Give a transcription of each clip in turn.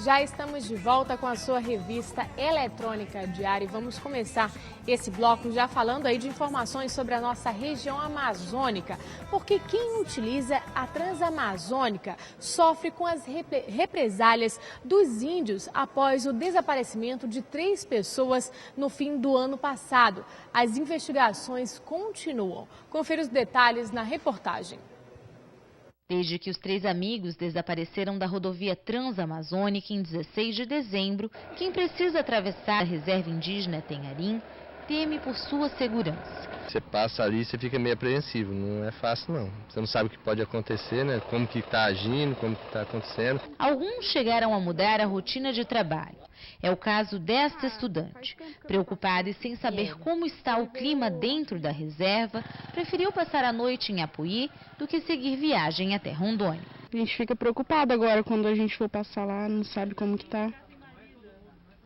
Já estamos de volta com a sua revista eletrônica diária e vamos começar esse bloco já falando aí de informações sobre a nossa região amazônica, porque quem utiliza a Transamazônica sofre com as represálias dos índios após o desaparecimento de 3 pessoas no fim do ano passado. As investigações continuam. Confira os detalhes na reportagem. Desde que os 3 amigos desapareceram da rodovia Transamazônica em 16 de dezembro, quem precisa atravessar a reserva indígena Tenharim teme por sua segurança. Você passa ali e você fica meio apreensivo, não é fácil não. Você não sabe o que pode acontecer, né? Como que está agindo, como que está acontecendo. Alguns chegaram a mudar a rotina de trabalho. É o caso desta estudante. Preocupada e sem saber como está o clima dentro da reserva, preferiu passar a noite em Apuí do que seguir viagem até Rondônia. A gente fica preocupada agora quando a gente for passar lá, não sabe como que tá,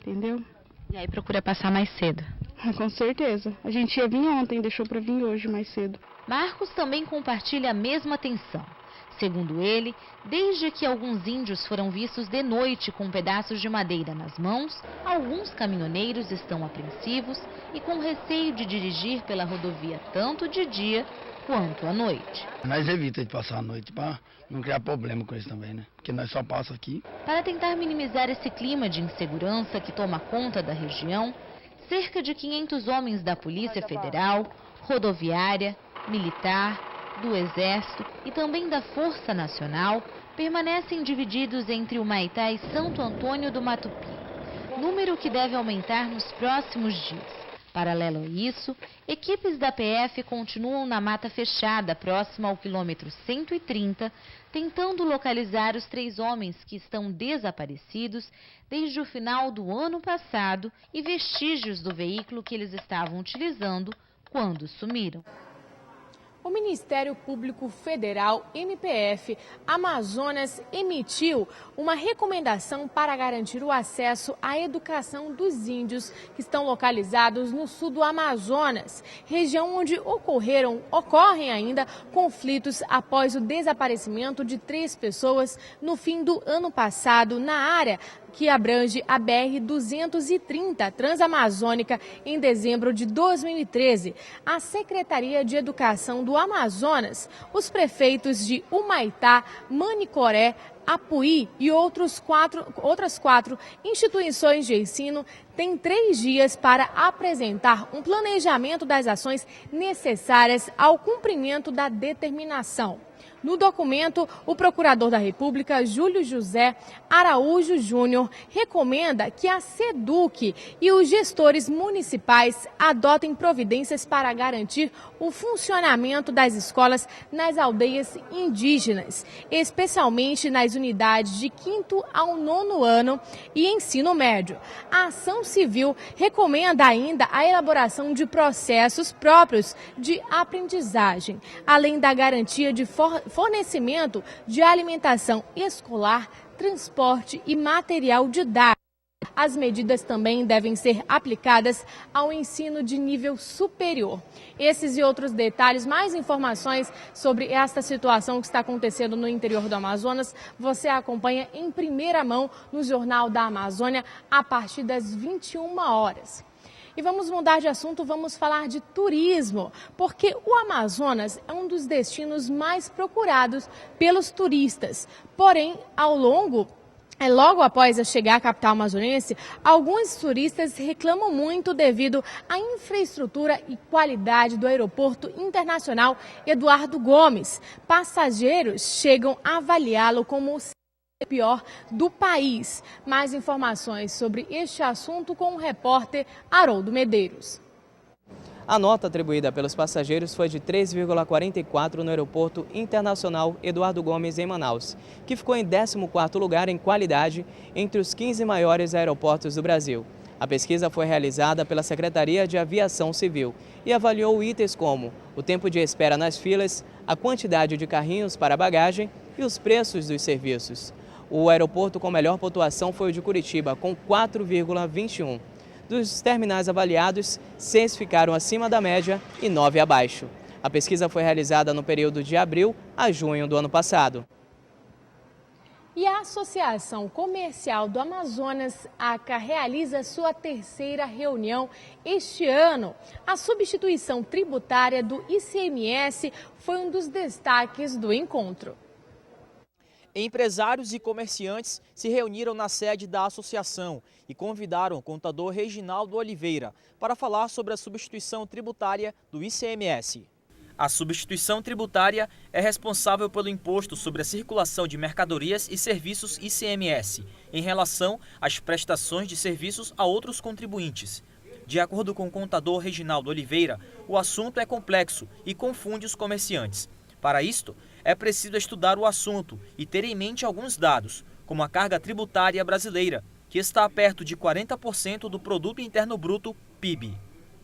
entendeu? E aí procura passar mais cedo. Com certeza. A gente ia vir ontem, deixou para vir hoje mais cedo. Marcos também compartilha a mesma atenção. Segundo ele, desde que alguns índios foram vistos de noite com pedaços de madeira nas mãos, alguns caminhoneiros estão apreensivos e com receio de dirigir pela rodovia tanto de dia quanto à noite. Nós evitamos de passar a noite para não criar problema com isso também, né? Porque nós só passamos aqui. Para tentar minimizar esse clima de insegurança que toma conta da região, cerca de 500 homens da Polícia Federal, Rodoviária, Militar, do Exército e também da Força Nacional permanecem divididos entre Humaitá e Santo Antônio do Matupi, número que deve aumentar nos próximos dias. Paralelo a isso, equipes da PF continuam na mata fechada, próxima ao quilômetro 130, tentando localizar os 3 homens que estão desaparecidos desde o final do ano passado e vestígios do veículo que eles estavam utilizando quando sumiram. O Ministério Público Federal, MPF, Amazonas, emitiu uma recomendação para garantir o acesso à educação dos índios que estão localizados no sul do Amazonas, região onde ocorrem ainda conflitos após o desaparecimento de 3 pessoas no fim do ano passado na área que abrange a BR-230 Transamazônica em dezembro de 2013. A Secretaria de Educação do Amazonas, os prefeitos de Humaitá, Manicoré, Apuí e outras 4 instituições de ensino têm 3 dias para apresentar um planejamento das ações necessárias ao cumprimento da determinação. No documento, o procurador da República, Júlio José Araújo Júnior, recomenda que a SEDUC e os gestores municipais adotem providências para garantir o funcionamento das escolas nas aldeias indígenas, especialmente nas unidades de 5º ao 9º ano e ensino médio. A ação civil recomenda ainda a elaboração de processos próprios de aprendizagem, além da garantia de fornecimento de alimentação escolar, transporte e material didático. As medidas também devem ser aplicadas ao ensino de nível superior. Esses e outros detalhes, mais informações sobre esta situação que está acontecendo no interior do Amazonas, você acompanha em primeira mão no Jornal da Amazônia a partir das 21 horas. E vamos mudar de assunto, vamos falar de turismo, porque o Amazonas é um dos destinos mais procurados pelos turistas. Porém, logo após chegar à capital amazonense, alguns turistas reclamam muito devido à infraestrutura e qualidade do aeroporto internacional Eduardo Gomes. Passageiros chegam a avaliá-lo como o pior do país. Mais informações sobre este assunto com o repórter Haroldo Medeiros. A nota atribuída pelos passageiros foi de 3,44 no Aeroporto Internacional Eduardo Gomes, em Manaus, que ficou em 14º lugar em qualidade entre os 15 maiores aeroportos do Brasil. A pesquisa foi realizada pela Secretaria de Aviação Civil e avaliou itens como o tempo de espera nas filas, a quantidade de carrinhos para bagagem e os preços dos serviços. O aeroporto com melhor pontuação foi o de Curitiba, com 4,21. Dos terminais avaliados, 6 ficaram acima da média e 9 abaixo. A pesquisa foi realizada no período de abril a junho do ano passado. E a Associação Comercial do Amazonas, ACA, realiza sua terceira reunião este ano. A substituição tributária do ICMS foi um dos destaques do encontro. Empresários e comerciantes se reuniram na sede da associação e convidaram o contador Reginaldo Oliveira para falar sobre a substituição tributária do ICMS. A substituição tributária é responsável pelo imposto sobre a circulação de mercadorias e serviços ICMS, em relação às prestações de serviços a outros contribuintes. De acordo com o contador Reginaldo Oliveira, o assunto é complexo e confunde os comerciantes. Para isto, é preciso estudar o assunto e ter em mente alguns dados, como a carga tributária brasileira, que está perto de 40% do Produto Interno Bruto, PIB.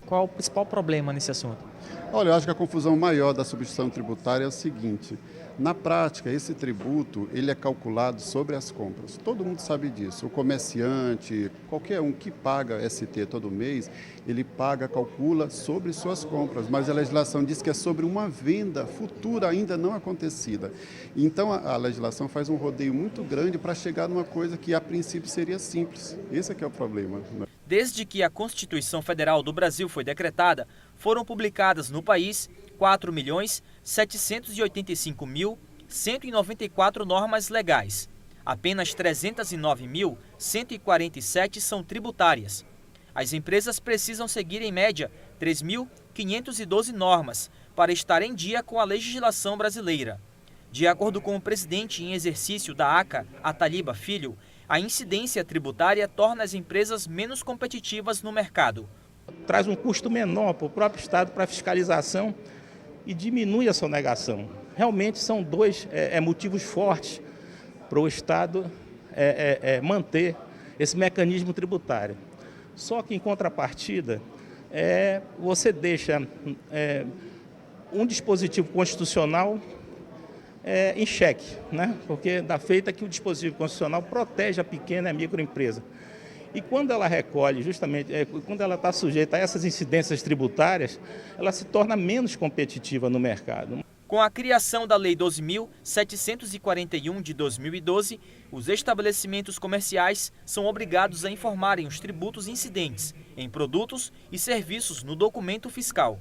Qual o principal problema nesse assunto? Olha, eu acho que a confusão maior da substituição tributária é o seguinte: na prática, esse tributo ele é calculado sobre as compras. Todo mundo sabe disso. O comerciante, qualquer um que paga ST todo mês, ele calcula sobre suas compras, mas a legislação diz que é sobre uma venda futura ainda não acontecida. Então, a legislação faz um rodeio muito grande para chegar numa coisa que, a princípio, seria simples. Esse é que é o problema. Desde que a Constituição Federal do Brasil foi decretada, foram publicadas no país 4.785.194 normas legais. Apenas 309.147 são tributárias. As empresas precisam seguir, em média, 3.512 normas para estar em dia com a legislação brasileira. De acordo com o presidente em exercício da ACA, Ataliba Filho, a incidência tributária torna as empresas menos competitivas no mercado. Traz um custo menor para o próprio Estado para a fiscalização e diminui a sonegação. Realmente são dois motivos fortes para o Estado manter esse mecanismo tributário. Só que, em contrapartida, você deixa um dispositivo constitucional em xeque, né? Porque dá feita que o dispositivo constitucional protege a pequena e a microempresa. E quando ela recolhe, justamente, quando ela está sujeita a essas incidências tributárias, ela se torna menos competitiva no mercado. Com a criação da Lei 12.741 de 2012, os estabelecimentos comerciais são obrigados a informarem os tributos incidentes em produtos e serviços no documento fiscal.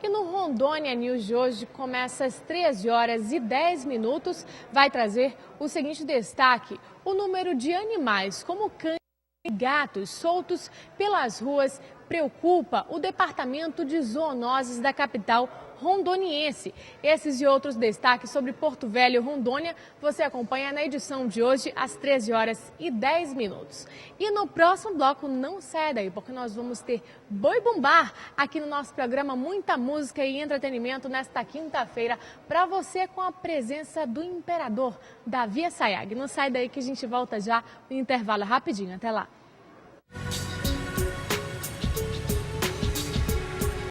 E no Rondônia News de hoje, começa às 13h10, vai trazer o seguinte destaque: o número de animais como cães e gatos soltos pelas ruas preocupa o Departamento de Zoonoses da capital rondoniense. Esses e outros destaques sobre Porto Velho, Rondônia, você acompanha na edição de hoje às 13h10. E no próximo bloco, não saia daí, porque nós vamos ter Boi Bumbá aqui no nosso programa, muita música e entretenimento nesta quinta-feira para você, com a presença do imperador Davi Assayag. Não sai daí que a gente volta já no intervalo rapidinho. Até lá.